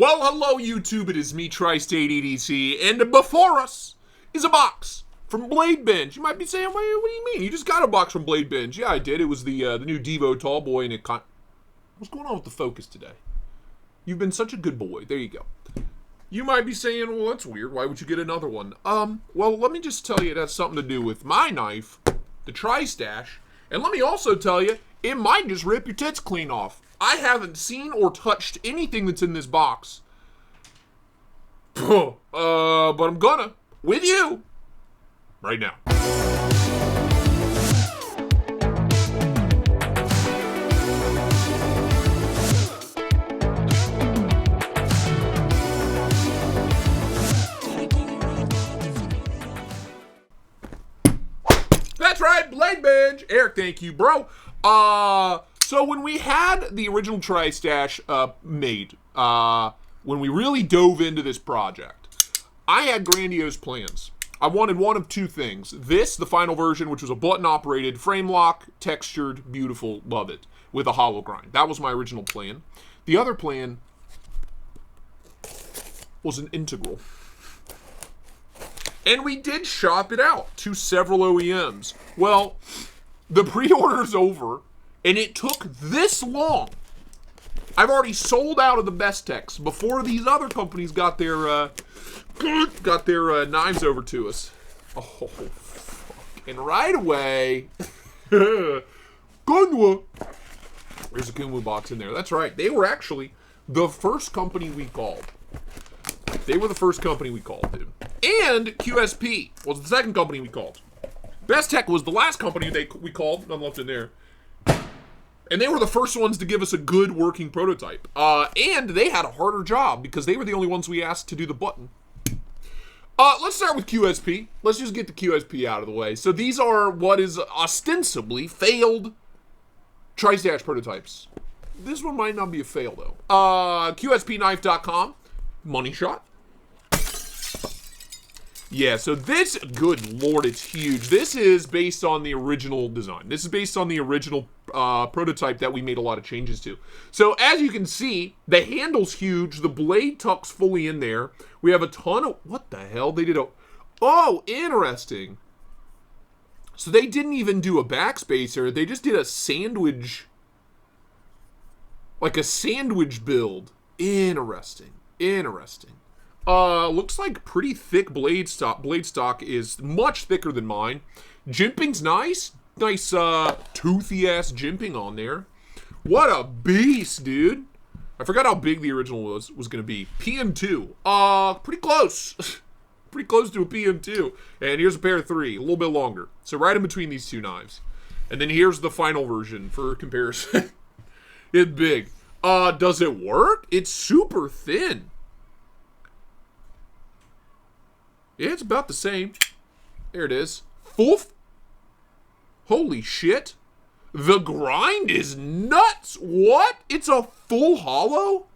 Well, hello YouTube, it is me, Tristate EDC, and before us is a box from Blade Binge. You might be saying, what do you mean? You just got a box from Blade Binge. Yeah, I did. It was the new Devo Tallboy, and what's going on with the focus today? You've been such a good boy. There you go. You might be saying, well, that's weird. Why would you get another one? Well, let me just tell you it has something to do with my knife, the Tristache, and let me also tell you, it might just rip your tits clean off. I haven't seen or touched anything that's in this box. But I'm gonna, with you, right now. That's right, Blade Binge. Eric, thank you, bro. So when we had the original Tristache made, when we really dove into this project, I had grandiose plans. I wanted one of two things. This, the final version, which was a button-operated, frame lock, textured, beautiful, love it, with a hollow grind. That was my original plan. The other plan was an integral. And we did shop it out to several OEMs. Well, the pre-order's over. And it took this long. I've already sold out of the best techs before these other companies got their knives over to us. Oh, fucking right away. Gunwa. There's a Kunwu box in there. That's right. They were actually the first company we called. They were the first company we called, dude. And QSP was the second company we called. Best Tech was the last company we called. None left in there. And they were the first ones to give us a good working prototype. And they had a harder job because they were the only ones we asked to do the button. Let's start with QSP. Let's just get the QSP out of the way. So these are what is ostensibly failed Tristache prototypes. This one might not be a fail, though. QSPknife.com. Money shot. Yeah, so this, good lord, it's huge. This is based on the original design. This is based on the original prototype that we made a lot of changes to. So as you can see, the handle's huge. The blade tucks fully in there. We have a ton of, what the hell? They did a, oh, interesting. So they didn't even do a backspacer. They just did a sandwich, like a sandwich build. Interesting. Looks like pretty thick blade stock. Blade stock is much thicker than mine. Jimping's nice. Nice, toothy-ass jimping on there. What a beast, dude. I forgot how big the original was going to be. PM2. Pretty close. Pretty close to a PM2. And here's a pair of 3. A little bit longer. So right in between these two knives. And then here's the final version for comparison. It's big. Does it work? It's super thin. Yeah, it's about the same. There it is. Holy shit. The grind is nuts. What? It's a full hollow?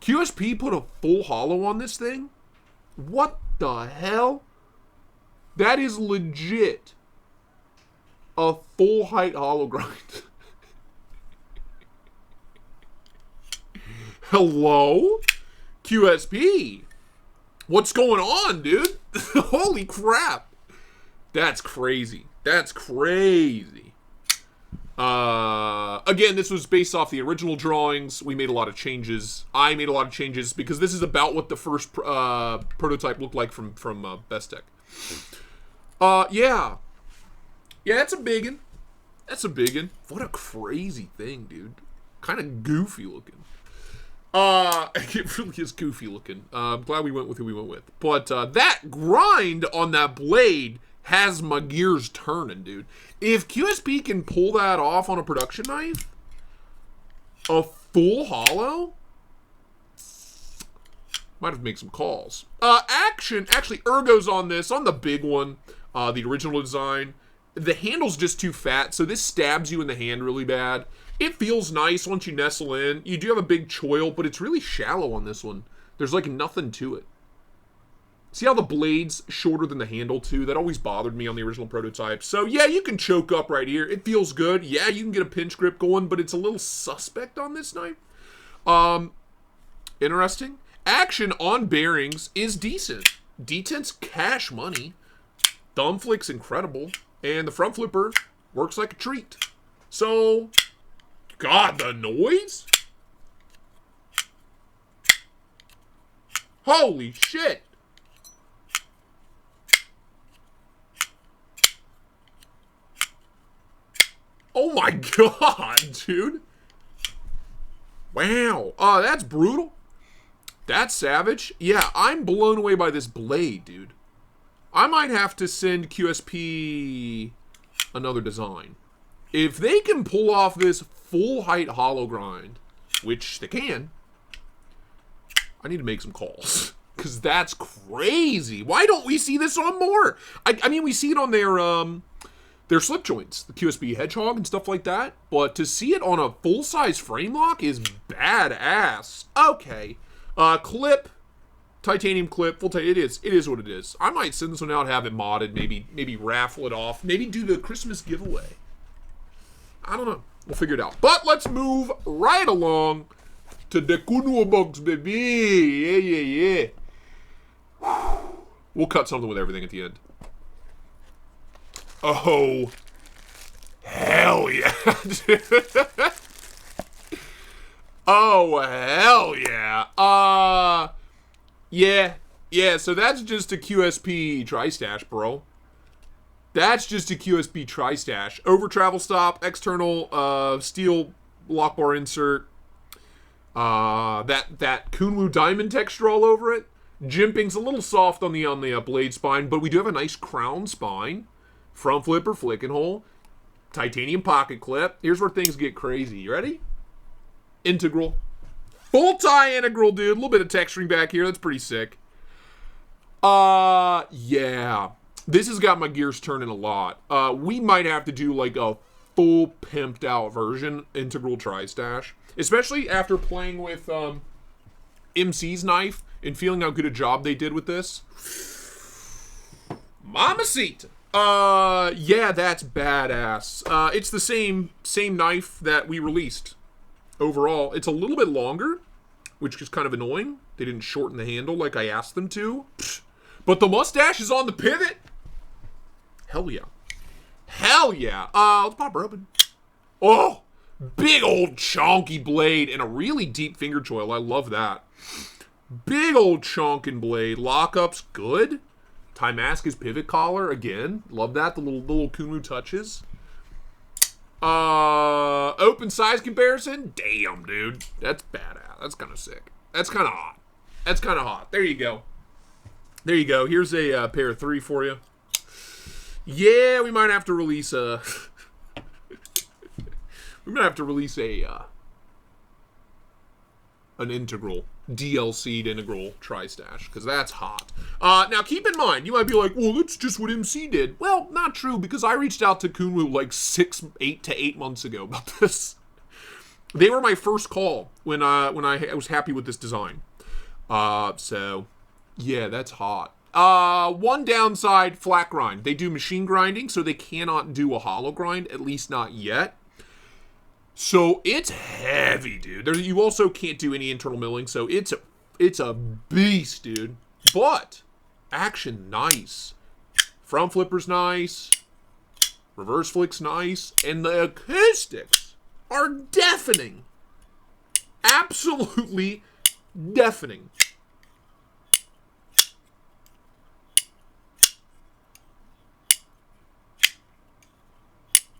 QSP put a full hollow on this thing? What the hell? That is legit a full height hollow grind. Hello? QSP? What's going on, dude? Holy crap. That's crazy. That's crazy. Again, this was based off the original drawings. We made a lot of changes. I made a lot of changes because this is about what the first prototype looked like from Best Tech. Yeah. Yeah, that's a biggin. That's a biggin. What a crazy thing, dude. Kind of goofy looking. It really is goofy looking. I'm glad we went with who we went with. But, that grind on that blade has my gears turning, dude. If QSP can pull that off on a production knife, a full hollow, might have to make some calls. Actually, Ergo's on this, on the big one, the original design. The handle's just too fat, so this stabs you in the hand really bad. It feels nice once you nestle in. You do have a big choil, but it's really shallow on this one. There's like nothing to it. See how the blade's shorter than the handle, too? That always bothered me on the original prototype. So, yeah, you can choke up right here. It feels good. Yeah, you can get a pinch grip going, but it's a little suspect on this knife. Interesting. Action on bearings is decent. Detent's cash money. Thumb flick's incredible. And the front flipper works like a treat. So, God, the noise? Holy shit. Oh my God, dude. Wow. That's brutal. That's savage. Yeah, I'm blown away by this blade, dude. I might have to send QSP another design. If they can pull off this full height hollow grind, which they can, I need to make some calls. Because that's crazy. Why don't we see this on more? I mean, we see it on their slip joints, the QSP Hedgehog and stuff like that. But to see it on a full-size frame lock is badass. Okay. Clip. Titanium clip. Full it is what it is. I might send this one out, have it modded, maybe raffle it off. Maybe do the Christmas giveaway. I don't know. We'll figure it out. But let's move right along to the Kunwo box, baby. Yeah. We'll cut something with everything at the end. Oh, hell yeah. Oh, hell yeah. Yeah, so that's just a QSP Tristache, bro. That's just a QSP Tristache. Over travel stop, external steel lock bar insert. That Kunwu diamond texture all over it. Jimping's a little soft on the blade spine, but we do have a nice crown spine. Front flipper, flicking hole. Titanium pocket clip. Here's where things get crazy. You ready? Integral. Full tie integral, dude. A little bit of texturing back here. That's pretty sick. Yeah. This has got my gears turning a lot. We might have to do like a full pimped out version, integral Tristache. Especially after playing with MC's knife and feeling how good a job they did with this. Mamacita. Yeah, that's badass. It's the same knife that we released. Overall, it's a little bit longer, which is kind of annoying. They didn't shorten the handle like I asked them to. But the mustache is on the pivot. Hell yeah. Hell yeah. Let's pop her open. Oh, big old chonky blade and a really deep finger choil. I love that. Big old chonkin' blade. Lockups, good. Timascus pivot collar, again. Love that. The little Kunwu touches. Open size comparison. Damn, dude. That's badass. That's kind of sick. That's kind of hot. That's kind of hot. There you go. There you go. Here's a pair of 3 for you. Yeah, we might have to release a... we might have to release a... an integral, DLC'd integral Tristache, because that's hot. Now, keep in mind, you might be like, well, that's just what MC did. Well, not true, because I reached out to Kunwu like 8 to 8 months ago about this. They were my first call when I was happy with this design. So, yeah, that's hot. One downside, flat grind. They do machine grinding, so they cannot do a hollow grind, at least not yet. So it's heavy, dude. You also can't do any internal milling, so it's a beast, dude. But action nice. Front flipper's nice. Reverse flick's nice. And the acoustics are deafening. Absolutely deafening.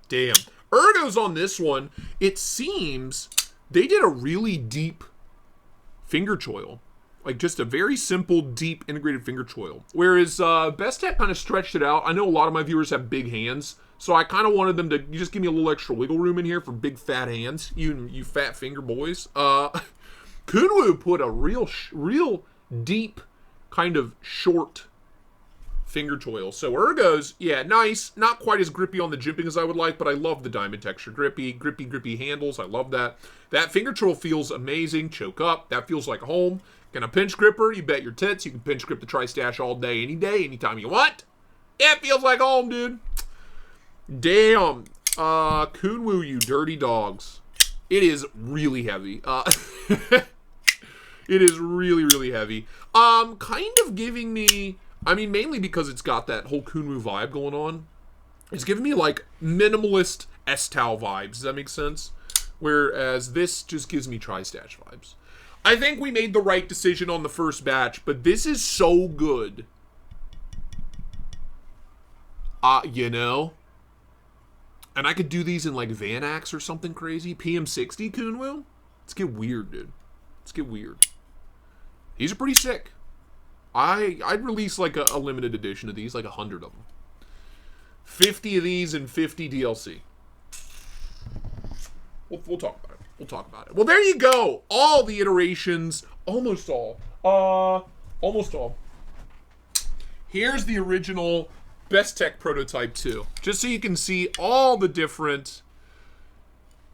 Damn. Ergo's on this one, it seems they did a really deep finger choil. Like just a very simple, deep, integrated finger choil. Whereas Bestech kind of stretched it out. I know a lot of my viewers have big hands, so I kind of wanted them to just give me a little extra wiggle room in here for big fat hands. You fat finger boys. Kunwu put a real deep, kind of short finger choil. So Ergo's, yeah, nice. Not quite as grippy on the jimping as I would like, but I love the diamond texture. Grippy handles. I love that. That finger choil feels amazing. Choke up. That feels like home. Can a pinch gripper? You bet your tits. You can pinch grip the Tristache all day, anytime you want. It feels like home, dude. Damn. Kunwu, you dirty dogs. It is really heavy. It is really, really heavy. Kind of giving me, I mean, mainly because it's got that whole Kunwu vibe going on. It's giving me, like, minimalist S-Tau vibes. Does that make sense? Whereas this just gives me Tristache vibes. I think we made the right decision on the first batch, but this is so good. You know? And I could do these in, like, Vanax or something crazy. PM60 Kunwu? Let's get weird, dude. Let's get weird. These are pretty sick. I'd release, like, a limited edition of these, like 100 of them. 50 of these and 50 DLC. We'll talk about it. We'll talk about it. Well, there you go. All the iterations. Almost all. Almost all. Here's the original Best Tech Prototype 2. Just so you can see all the different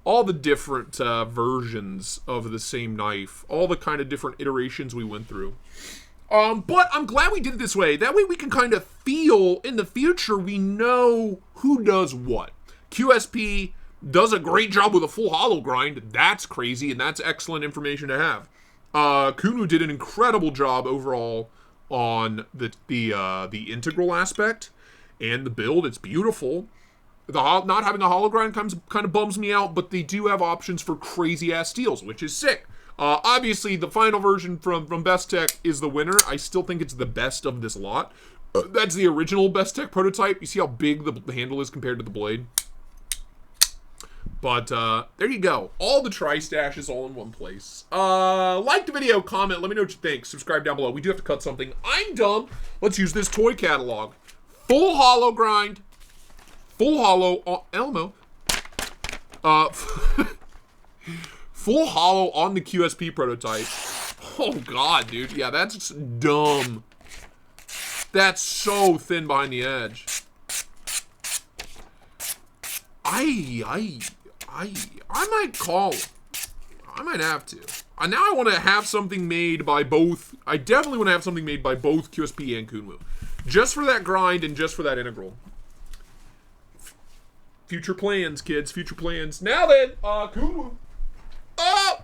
versions of the same knife. All the kind of different iterations we went through. But I'm glad we did it this way. That way we can kind of feel, in the future, we know who does what. QSP does a great job with a full hollow grind. That's crazy, and that's excellent information to have. Kunwu did an incredible job overall on the integral aspect and the build. It's beautiful. Not having a hollow grind kind of bums me out, but they do have options for crazy-ass steals, which is sick. Obviously, the final version from Best Tech is the winner. I still think it's the best of this lot. That's the original Best Tech prototype. You see how big the handle is compared to the blade? But, there you go. All the Tristaches all in one place. Like the video, comment, let me know what you think. Subscribe down below. We do have to cut something. I'm dumb. Let's use this toy catalog. Full hollow grind. Full hollow, Elmo. Full hollow on the QSP prototype. Oh, God, dude. Yeah, that's dumb. That's so thin behind the edge. I might call him. I might have to. Now I want to have something made by both. I definitely want to have something made by both QSP and Kunwu. Just for that grind and just for that integral. Future plans, kids. Future plans. Now then, Kunwu. Oh!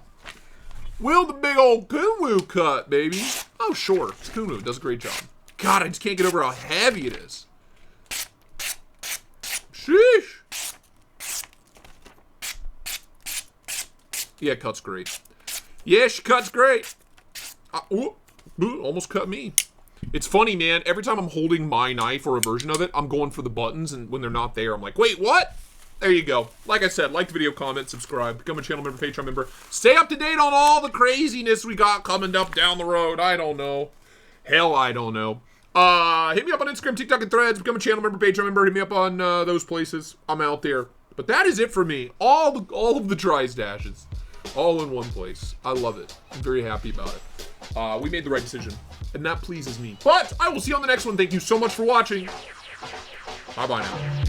Will the big old Kunwu cut, baby. Oh, sure. It's Kunwu. Does a great job. God, I just can't get over how heavy it is. Sheesh. Yeah, cut's great. Yeah, she cuts great. Ooh, almost cut me. It's funny, man. Every time I'm holding my knife or a version of it, I'm going for the buttons, and when they're not there, I'm like, wait, what? There you go. Like I said, like the video, comment, subscribe, become a channel member, Patreon member. Stay up to date on all the craziness we got coming up down the road. I don't know. Hell, I don't know. Hit me up on Instagram, TikTok, and Threads. Become a channel member, Patreon member. Hit me up on those places. I'm out there. But that is it for me. All of the Tristashes. All in one place. I love it. I'm very happy about it. We made the right decision. And that pleases me. But I will see you on the next one. Thank you so much for watching. Bye-bye now.